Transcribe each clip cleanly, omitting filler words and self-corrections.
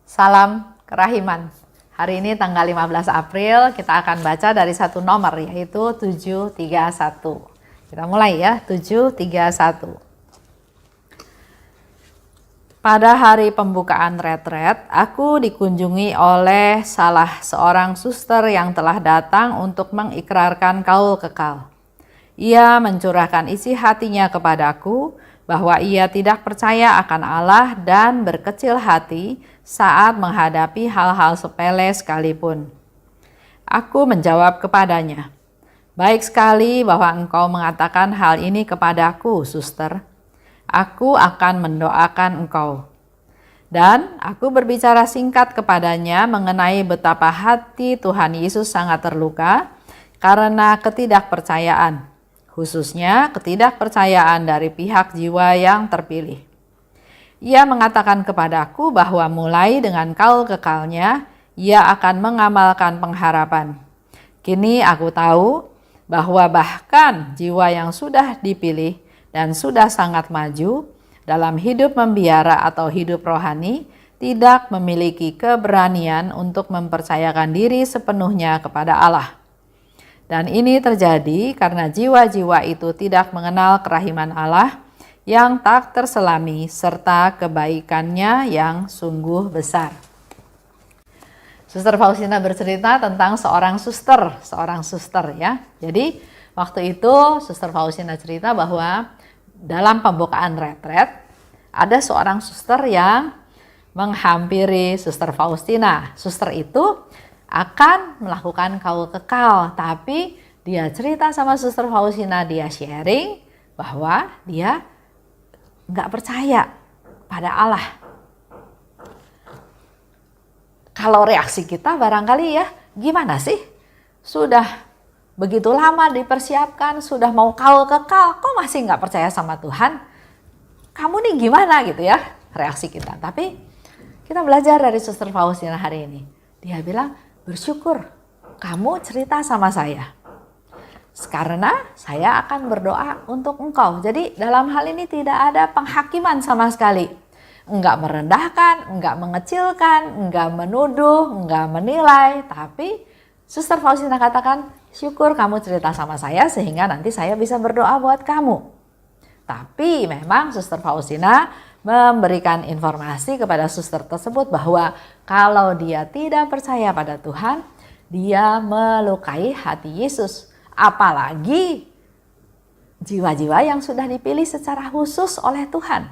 Salam kerahiman. Hari ini tanggal 15 April kita akan baca dari satu nomor yaitu 731. Kita mulai ya, 731. Pada hari pembukaan retret, aku dikunjungi oleh salah seorang suster yang telah datang untuk mengikrarkan kaul kekal. Ia mencurahkan isi hatinya kepadaku bahwa ia tidak percaya akan Allah dan berkecil hati saat menghadapi hal-hal sepele sekalipun. Aku menjawab kepadanya, "Baik sekali bahwa engkau mengatakan hal ini kepadaku, suster. Aku akan mendoakan engkau." Dan aku berbicara singkat kepadanya mengenai betapa hati Tuhan Yesus sangat terluka karena ketidakpercayaan, khususnya ketidakpercayaan dari pihak jiwa yang terpilih. Ia mengatakan kepadaku bahwa mulai dengan kaul kekalnya, ia akan mengamalkan pengharapan. Kini aku tahu bahwa bahkan jiwa yang sudah dipilih dan sudah sangat maju dalam hidup membiara atau hidup rohani tidak memiliki keberanian untuk mempercayakan diri sepenuhnya kepada Allah. Dan ini terjadi karena jiwa-jiwa itu tidak mengenal kerahiman Allah yang tak terselami serta kebaikannya yang sungguh besar. Suster Faustina bercerita tentang seorang suster ya. Jadi waktu itu Suster Faustina cerita bahwa dalam pembukaan retret ada seorang suster yang menghampiri Suster Faustina. Suster itu akan melakukan kaul kekal, tapi dia cerita sama Suster Faustina, dia sharing bahwa dia nggak percaya pada Allah. Kalau reaksi kita barangkali ya, gimana sih? Sudah begitu lama dipersiapkan, sudah mau kaul kekal, kok masih nggak percaya sama Tuhan? Kamu nih gimana gitu ya reaksi kita. Tapi kita belajar dari Suster Faustina hari ini. Dia bilang, bersyukur kamu cerita sama saya. Karena saya akan berdoa untuk engkau. Jadi dalam hal ini tidak ada penghakiman sama sekali. Enggak merendahkan, enggak mengecilkan, enggak menuduh, enggak menilai. Tapi Suster Faustina katakan, syukur kamu cerita sama saya sehingga nanti saya bisa berdoa buat kamu. Tapi memang Suster Faustina memberikan informasi kepada suster tersebut bahwa kalau dia tidak percaya pada Tuhan, dia melukai hati Yesus. Apalagi jiwa-jiwa yang sudah dipilih secara khusus oleh Tuhan.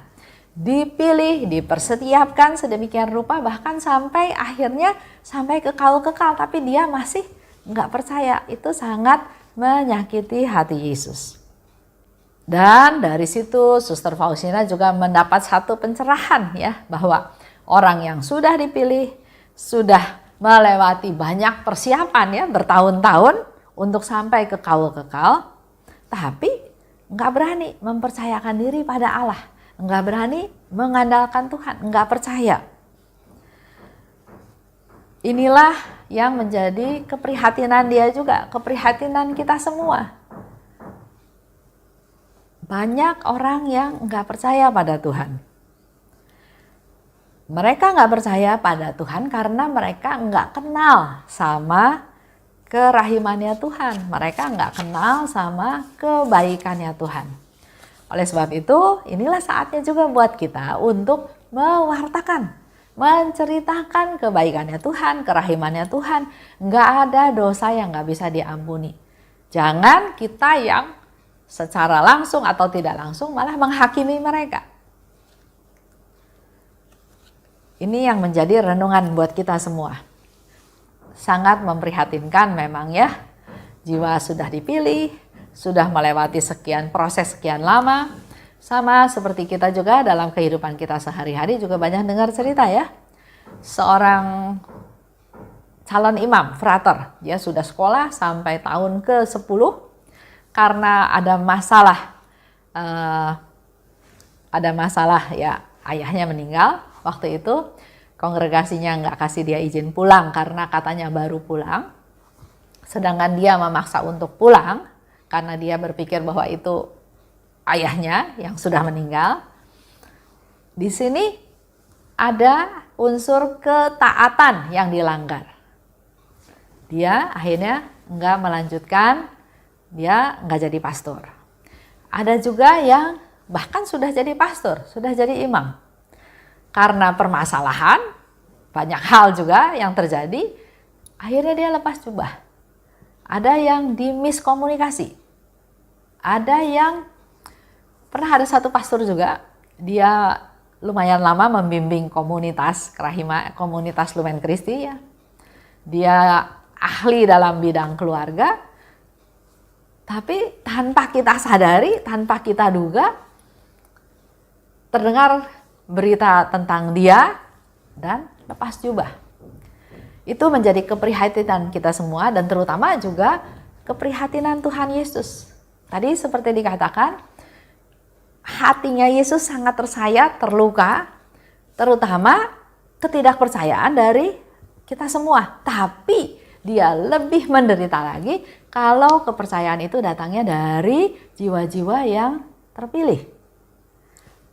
Dipilih, dipersetiapkan sedemikian rupa bahkan sampai akhirnya sampai ke kaul kekal. Tapi dia masih nggak percaya. Itu sangat menyakiti hati Yesus. Dan dari situ Suster Faustina juga mendapat satu pencerahan ya, bahwa orang yang sudah dipilih sudah melewati banyak persiapan ya, bertahun-tahun untuk sampai ke kaul kekal, tapi nggak berani mempercayakan diri pada Allah, nggak berani mengandalkan Tuhan, nggak percaya. Inilah yang menjadi keprihatinan dia juga, keprihatinan kita semua. Banyak orang yang nggak percaya pada Tuhan. Mereka nggak percaya pada Tuhan karena mereka nggak kenal sama kerahimannya Tuhan. Mereka nggak kenal sama kebaikannya Tuhan. Oleh sebab itu, inilah saatnya juga buat kita untuk mewartakan, menceritakan kebaikannya Tuhan, kerahimannya Tuhan. Nggak ada dosa yang nggak bisa diampuni. Jangan kita yang secara langsung atau tidak langsung malah menghakimi mereka. Ini yang menjadi renungan buat kita semua. Sangat memprihatinkan memang ya. Jiwa sudah dipilih, sudah melewati sekian proses sekian lama. Sama seperti kita juga dalam kehidupan kita sehari-hari juga banyak dengar cerita ya. Seorang calon imam, frater, dia sudah sekolah sampai tahun ke-10. Karena ada masalah ya, ayahnya meninggal waktu itu, kongregasinya nggak kasih dia izin pulang karena katanya baru pulang, sedangkan dia memaksa untuk pulang karena dia berpikir bahwa itu ayahnya yang sudah meninggal. Di sini ada unsur ketaatan yang dilanggar. Dia akhirnya enggak melanjutkan, dia enggak jadi pastor. Ada juga yang bahkan sudah jadi pastor, sudah jadi imam. Karena permasalahan, banyak hal juga yang terjadi, akhirnya dia lepas jubah. Ada yang dimiskomunikasi. Ada yang, pernah ada satu pastor juga, dia lumayan lama membimbing komunitas komunitas Lumen Christi ya. Dia ahli dalam bidang keluarga, tapi tanpa kita sadari, tanpa kita duga, terdengar berita tentang dia dan lepas jubah. Itu menjadi keprihatinan kita semua dan terutama juga keprihatinan Tuhan Yesus. Tadi seperti dikatakan, hatinya Yesus sangat tersayat, terluka, terutama ketidakpercayaan dari kita semua. Tapi dia lebih menderita lagi kalau kepercayaan itu datangnya dari jiwa-jiwa yang terpilih.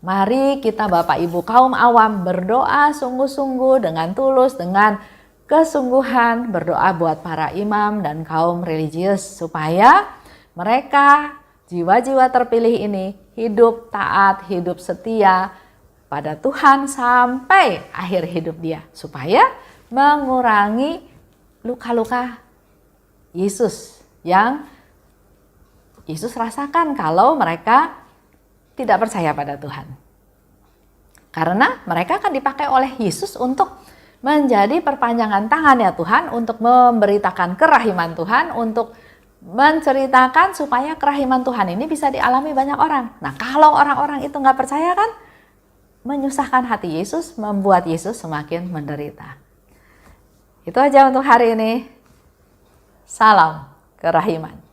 Mari kita Bapak Ibu kaum awam berdoa sungguh-sungguh dengan tulus, dengan kesungguhan, berdoa buat para imam dan kaum religius supaya mereka jiwa-jiwa terpilih ini hidup taat, hidup setia pada Tuhan sampai akhir hidup dia, supaya mengurangi luka-luka Yesus yang Yesus rasakan kalau mereka tidak percaya pada Tuhan. Karena mereka akan dipakai oleh Yesus untuk menjadi perpanjangan tangan ya Tuhan, untuk memberitakan kerahiman Tuhan, untuk menceritakan supaya kerahiman Tuhan ini bisa dialami banyak orang. Nah, kalau orang-orang itu nggak percaya kan, menyusahkan hati Yesus, membuat Yesus semakin menderita. Itu aja untuk hari ini. Salam kerahiman.